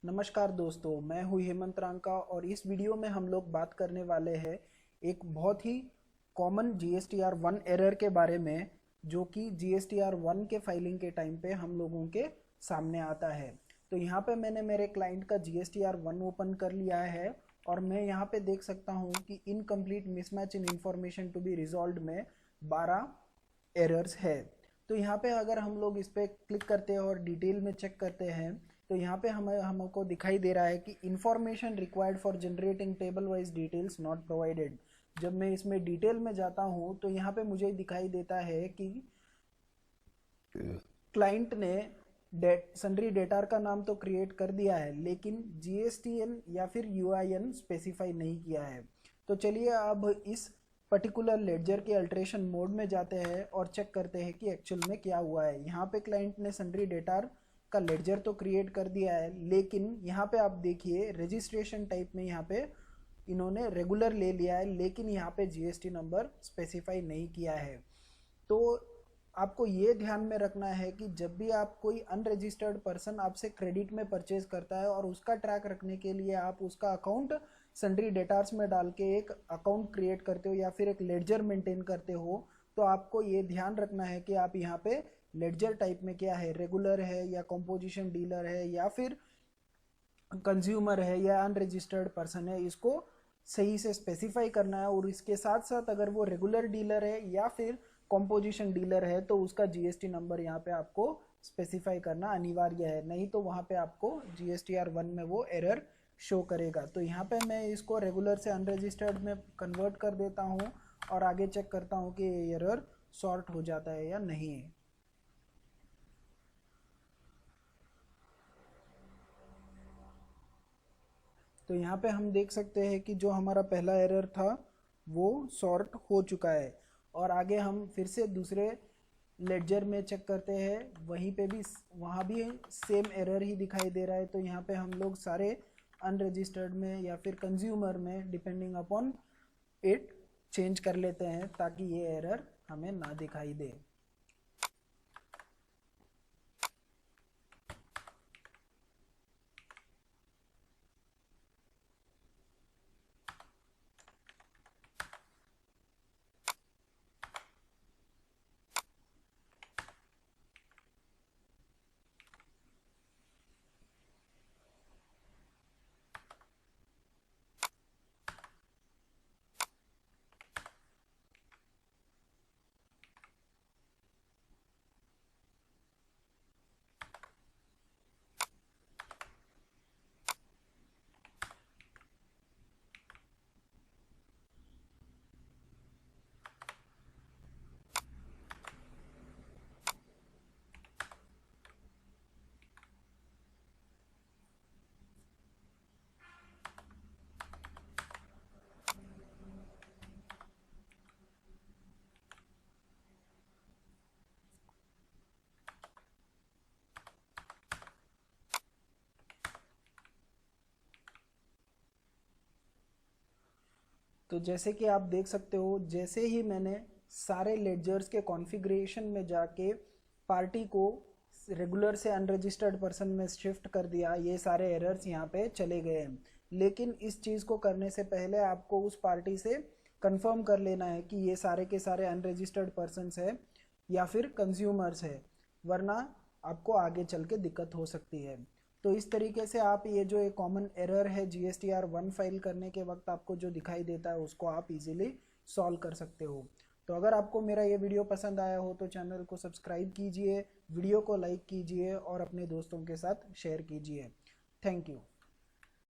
नमस्कार दोस्तों, मैं हूँ हेमंत रांका और इस वीडियो में हम लोग बात करने वाले हैं एक बहुत ही कॉमन GSTR1 एरर के बारे में, जो कि GSTR1 के फाइलिंग के टाइम पे हम लोगों के सामने आता है। तो यहाँ पे मैंने मेरे क्लाइंट का GSTR1 ओपन कर लिया है और मैं यहाँ पे देख सकता हूँ कि incomplete mismatch in information to be resolve में 12 एरर्स है। तो यहाँ पे अगर हम लोग इस पर क्लिक करते हैं और डिटेल में चेक करते हैं तो यहाँ पे हमको दिखाई दे रहा है कि information required for generating table wise details not provided. जब मैं इसमें डिटेल में जाता हूँ तो यहाँ पे मुझे दिखाई देता है कि क्लाइंट ने सन्ड्री डेटार का नाम तो क्रिएट कर दिया है, लेकिन GSTN या फिर UIN स्पेसिफाई नहीं किया है। तो चलिए अब इस पर्टिकुलर लेडजर के अल्ट्रेशन मोड में जाते हैं और चेक करते हैं कि एक्चुअल में क्या हुआ है। यहाँ पे क्लाइंट ने सन्ड्री डेटार का लेडजर तो क्रिएट कर दिया है, लेकिन यहाँ पे आप देखिए रजिस्ट्रेशन टाइप में यहाँ पे इन्होंने रेगुलर ले लिया है, लेकिन यहाँ पे GST नंबर स्पेसिफाई नहीं किया है। तो आपको ये ध्यान में रखना है कि जब भी आप कोई अनरजिस्टर्ड पर्सन आपसे क्रेडिट में परचेज करता है और उसका ट्रैक रखने के लिए आप उसका अकाउंट सन्ड्री डेटार्स में डाल के एक अकाउंट क्रिएट करते हो या फिर एक लेडजर मेंटेन करते हो, तो आपको ये ध्यान रखना है कि आप यहाँ पे लेडजर टाइप में क्या है, रेगुलर है या कॉम्पोजिशन डीलर है या फिर कंज्यूमर है या अनरजिस्टर्ड पर्सन है, इसको सही से स्पेसिफाई करना है। और इसके साथ साथ अगर वो रेगुलर डीलर है या फिर कॉम्पोजिशन डीलर है तो उसका GST नंबर यहाँ पे आपको स्पेसिफाई करना अनिवार्य है, नहीं तो वहाँ पे आपको GSTR1 में वो एरर शो करेगा। तो यहाँ पे मैं इसको रेगुलर से अनरजिस्टर्ड में कन्वर्ट कर देता हूँ और आगे चेक करता हूँ कि ये एरर सॉर्ट हो जाता है या नहीं। तो यहाँ पे हम देख सकते हैं कि जो हमारा पहला एरर था वो सॉर्ट हो चुका है। और आगे हम फिर से दूसरे लेडजर में चेक करते हैं, वहीं पे भी वहाँ भी सेम एरर ही दिखाई दे रहा है। तो यहाँ पे हम लोग सारे अनरजिस्टर्ड में या फिर कंज्यूमर में डिपेंडिंग अपॉन इट चेंज कर लेते हैं ताकि ये एरर हमें ना दिखाई दे। तो जैसे कि आप देख सकते हो, जैसे ही मैंने सारे लेडजर्स के कॉन्फ़िगरेशन में जाके पार्टी को रेगुलर से अनरजिस्टर्ड पर्सन में शिफ्ट कर दिया, ये सारे एरर्स यहाँ पे चले गए हैं। लेकिन इस चीज़ को करने से पहले आपको उस पार्टी से कंफर्म कर लेना है कि ये सारे के सारे अनरजिस्टर्ड पर्सनस है या फिर कंज्यूमर्स है, वरना आपको आगे चल के दिक्कत हो सकती है। तो इस तरीके से आप ये जो एक कॉमन एरर है GSTR1 फाइल करने के वक्त आपको जो दिखाई देता है उसको आप इजीली सॉल्व कर सकते हो। तो अगर आपको मेरा ये वीडियो पसंद आया हो तो चैनल को सब्सक्राइब कीजिए, वीडियो को लाइक कीजिए और अपने दोस्तों के साथ शेयर कीजिए। Thank you.